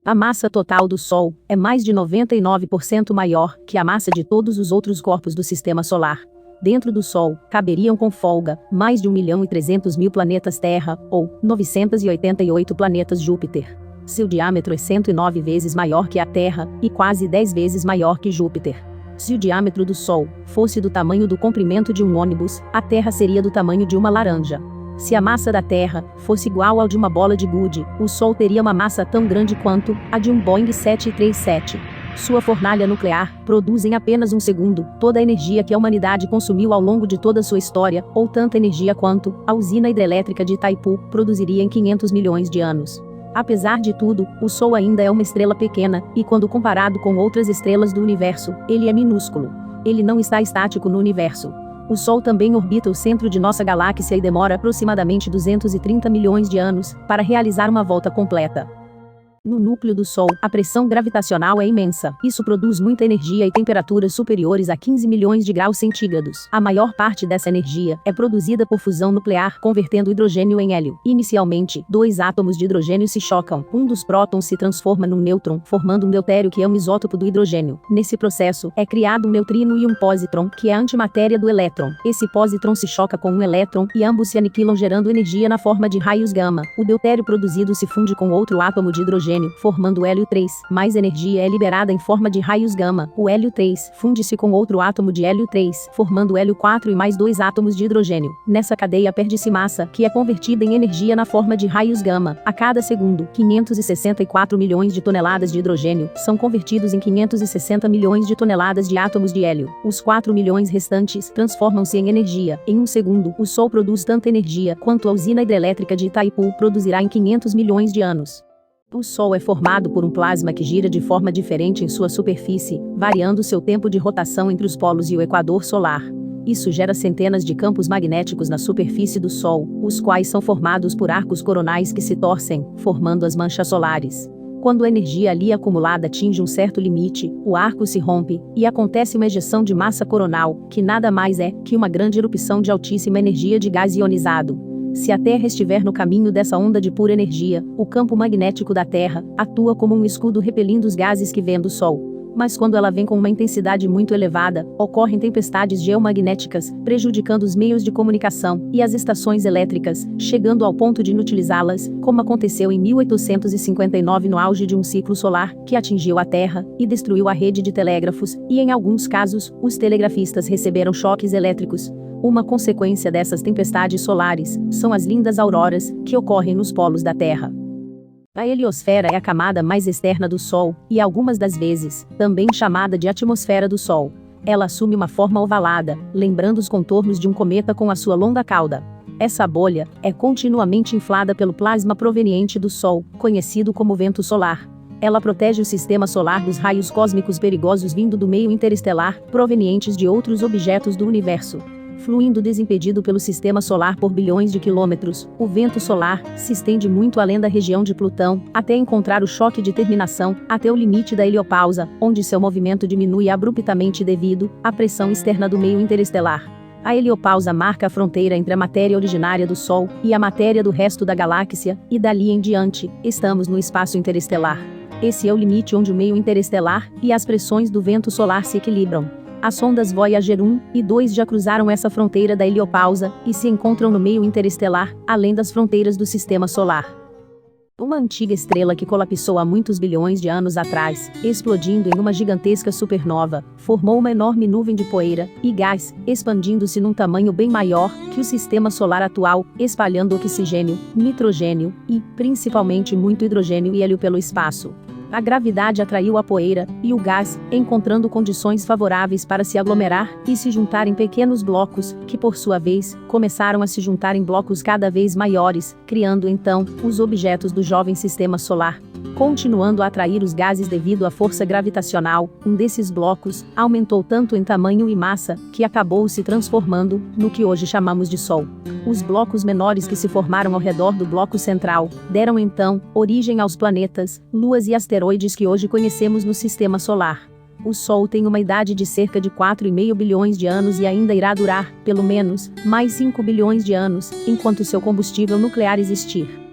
A massa total do Sol é mais de 99% maior que a massa de todos os outros corpos do Sistema Solar. Dentro do Sol, caberiam com folga mais de 1.300.000 planetas Terra, ou 988 planetas Júpiter. Seu diâmetro é 109 vezes maior que a Terra, e quase 10 vezes maior que Júpiter. Se o diâmetro do Sol fosse do tamanho do comprimento de um ônibus, a Terra seria do tamanho de uma laranja. Se a massa da Terra fosse igual ao de uma bola de gude, o Sol teria uma massa tão grande quanto a de um Boeing 737. Sua fornalha nuclear produz em apenas um segundo toda a energia que a humanidade consumiu ao longo de toda sua história, ou tanta energia quanto a usina hidrelétrica de Itaipu produziria em 500 milhões de anos. Apesar de tudo, o Sol ainda é uma estrela pequena, e quando comparado com outras estrelas do universo, ele é minúsculo. Ele não está estático no universo. O Sol também orbita o centro de nossa galáxia e demora aproximadamente 230 milhões de anos para realizar uma volta completa. No núcleo do Sol, a pressão gravitacional é imensa. Isso produz muita energia e temperaturas superiores a 15 milhões de graus centígrados. A maior parte dessa energia é produzida por fusão nuclear, convertendo hidrogênio em hélio. Inicialmente, dois átomos de hidrogênio se chocam. Um dos prótons se transforma num nêutron, formando um deutério, que é um isótopo do hidrogênio. Nesse processo, é criado um neutrino e um pósitron, que é a antimatéria do elétron. Esse pósitron se choca com um elétron e ambos se aniquilam, gerando energia na forma de raios gama. O deutério produzido se funde com outro átomo de hidrogênio, formando o hélio 3. Mais energia é liberada em forma de raios gama. O hélio 3 funde-se com outro átomo de hélio 3, formando o hélio 4 e mais dois átomos de hidrogênio. Nessa cadeia perde-se massa, que é convertida em energia na forma de raios gama. A cada segundo, 564 milhões de toneladas de hidrogênio são convertidos em 560 milhões de toneladas de átomos de hélio. Os 4 milhões restantes transformam-se em energia. Em um segundo, o Sol produz tanta energia quanto a usina hidrelétrica de Itaipu produzirá em 500 milhões de anos. O Sol é formado por um plasma que gira de forma diferente em sua superfície, variando seu tempo de rotação entre os polos e o equador solar. Isso gera centenas de campos magnéticos na superfície do Sol, os quais são formados por arcos coronais que se torcem, formando as manchas solares. Quando a energia ali acumulada atinge um certo limite, o arco se rompe, e acontece uma ejeção de massa coronal, que nada mais é que uma grande erupção de altíssima energia de gás ionizado. Se a Terra estiver no caminho dessa onda de pura energia, o campo magnético da Terra atua como um escudo repelindo os gases que vêm do Sol. Mas quando ela vem com uma intensidade muito elevada, ocorrem tempestades geomagnéticas, prejudicando os meios de comunicação e as estações elétricas, chegando ao ponto de inutilizá-las, como aconteceu em 1859 no auge de um ciclo solar, que atingiu a Terra e destruiu a rede de telégrafos, e em alguns casos, os telegrafistas receberam choques elétricos. Uma consequência dessas tempestades solares são as lindas auroras, que ocorrem nos polos da Terra. A heliosfera é a camada mais externa do Sol, e algumas das vezes, também chamada de atmosfera do Sol. Ela assume uma forma ovalada, lembrando os contornos de um cometa com a sua longa cauda. Essa bolha é continuamente inflada pelo plasma proveniente do Sol, conhecido como vento solar. Ela protege o sistema solar dos raios cósmicos perigosos vindo do meio interestelar, provenientes de outros objetos do universo. Fluindo desimpedido pelo sistema solar por bilhões de quilômetros, o vento solar se estende muito além da região de Plutão, até encontrar o choque de terminação, até o limite da heliopausa, onde seu movimento diminui abruptamente devido à pressão externa do meio interestelar. A heliopausa marca a fronteira entre a matéria originária do Sol e a matéria do resto da galáxia, e dali em diante, estamos no espaço interestelar. Esse é o limite onde o meio interestelar e as pressões do vento solar se equilibram. As sondas Voyager 1 e 2 já cruzaram essa fronteira da heliopausa e se encontram no meio interestelar, além das fronteiras do sistema solar. Uma antiga estrela que colapsou há muitos bilhões de anos atrás, explodindo em uma gigantesca supernova, formou uma enorme nuvem de poeira e gás, expandindo-se num tamanho bem maior que o sistema solar atual, espalhando oxigênio, nitrogênio e, principalmente, muito hidrogênio e hélio pelo espaço. A gravidade atraiu a poeira e o gás, encontrando condições favoráveis para se aglomerar e se juntar em pequenos blocos, que por sua vez, começaram a se juntar em blocos cada vez maiores, criando então, os objetos do jovem sistema solar. Continuando a atrair os gases devido à força gravitacional, um desses blocos aumentou tanto em tamanho e massa, que acabou se transformando no que hoje chamamos de Sol. Os blocos menores que se formaram ao redor do bloco central, deram então origem aos planetas, luas e asteroides que hoje conhecemos no sistema solar. O Sol tem uma idade de cerca de 4,5 bilhões de anos e ainda irá durar, pelo menos, mais 5 bilhões de anos, enquanto seu combustível nuclear existir.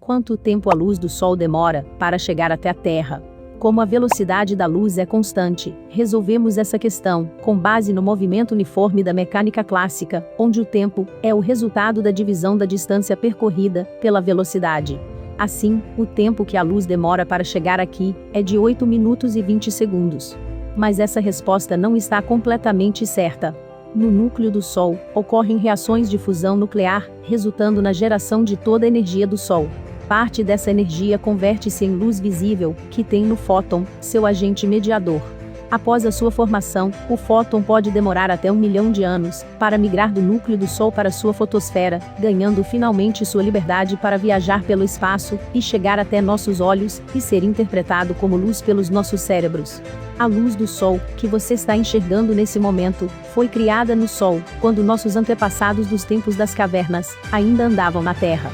Quanto tempo a luz do Sol demora para chegar até a Terra? Como a velocidade da luz é constante, resolvemos essa questão, com base no movimento uniforme da mecânica clássica, onde o tempo é o resultado da divisão da distância percorrida pela velocidade. Assim, o tempo que a luz demora para chegar aqui é de 8 minutos e 20 segundos. Mas essa resposta não está completamente certa. No núcleo do Sol, ocorrem reações de fusão nuclear, resultando na geração de toda a energia do Sol. Parte dessa energia converte-se em luz visível, que tem no fóton, seu agente mediador. Após a sua formação, o fóton pode demorar até 1 milhão de anos para migrar do núcleo do Sol para sua fotosfera, ganhando finalmente sua liberdade para viajar pelo espaço e chegar até nossos olhos e ser interpretado como luz pelos nossos cérebros. A luz do Sol, que você está enxergando nesse momento, foi criada no Sol, quando nossos antepassados dos tempos das cavernas ainda andavam na Terra.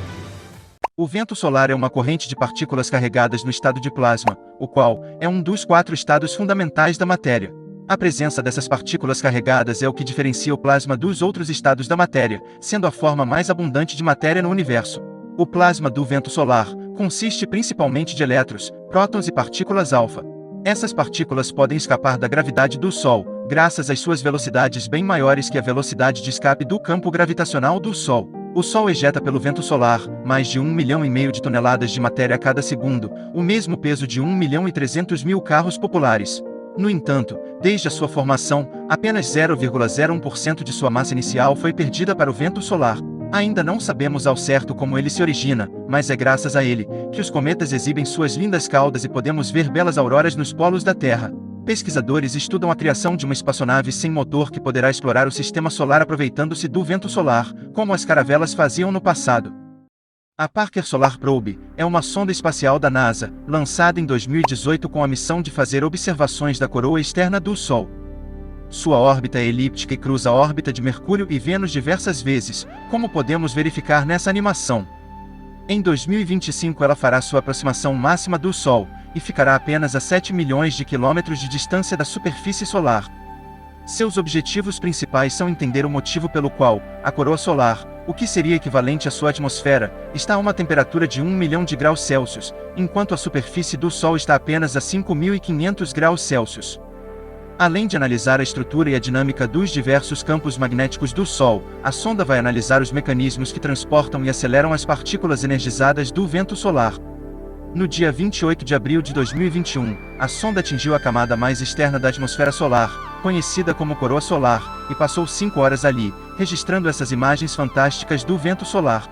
O vento solar é uma corrente de partículas carregadas no estado de plasma, o qual é um dos 4 estados fundamentais da matéria. A presença dessas partículas carregadas é o que diferencia o plasma dos outros estados da matéria, sendo a forma mais abundante de matéria no universo. O plasma do vento solar consiste principalmente de elétrons, prótons e partículas alfa. Essas partículas podem escapar da gravidade do Sol, graças às suas velocidades bem maiores que a velocidade de escape do campo gravitacional do Sol. O Sol ejeta pelo vento solar mais de 1,5 milhão de toneladas de matéria a cada segundo, o mesmo peso de 1.300.000 carros populares. No entanto, desde a sua formação, apenas 0,01% de sua massa inicial foi perdida para o vento solar. Ainda não sabemos ao certo como ele se origina, mas é graças a ele que os cometas exibem suas lindas caudas e podemos ver belas auroras nos polos da Terra. Pesquisadores estudam a criação de uma espaçonave sem motor que poderá explorar o sistema solar aproveitando-se do vento solar, como as caravelas faziam no passado. A Parker Solar Probe é uma sonda espacial da NASA, lançada em 2018 com a missão de fazer observações da coroa externa do Sol. Sua órbita é elíptica e cruza a órbita de Mercúrio e Vênus diversas vezes, como podemos verificar nessa animação. Em 2025 ela fará sua aproximação máxima do Sol, e ficará apenas a 7 milhões de quilômetros de distância da superfície solar. Seus objetivos principais são entender o motivo pelo qual a coroa solar, o que seria equivalente à sua atmosfera, está a uma temperatura de 1 milhão de graus Celsius, enquanto a superfície do Sol está apenas a 5.500 graus Celsius. Além de analisar a estrutura e a dinâmica dos diversos campos magnéticos do Sol, a sonda vai analisar os mecanismos que transportam e aceleram as partículas energizadas do vento solar. No dia 28 de abril de 2021, a sonda atingiu a camada mais externa da atmosfera solar, conhecida como coroa solar, e passou 5 horas ali, registrando essas imagens fantásticas do vento solar.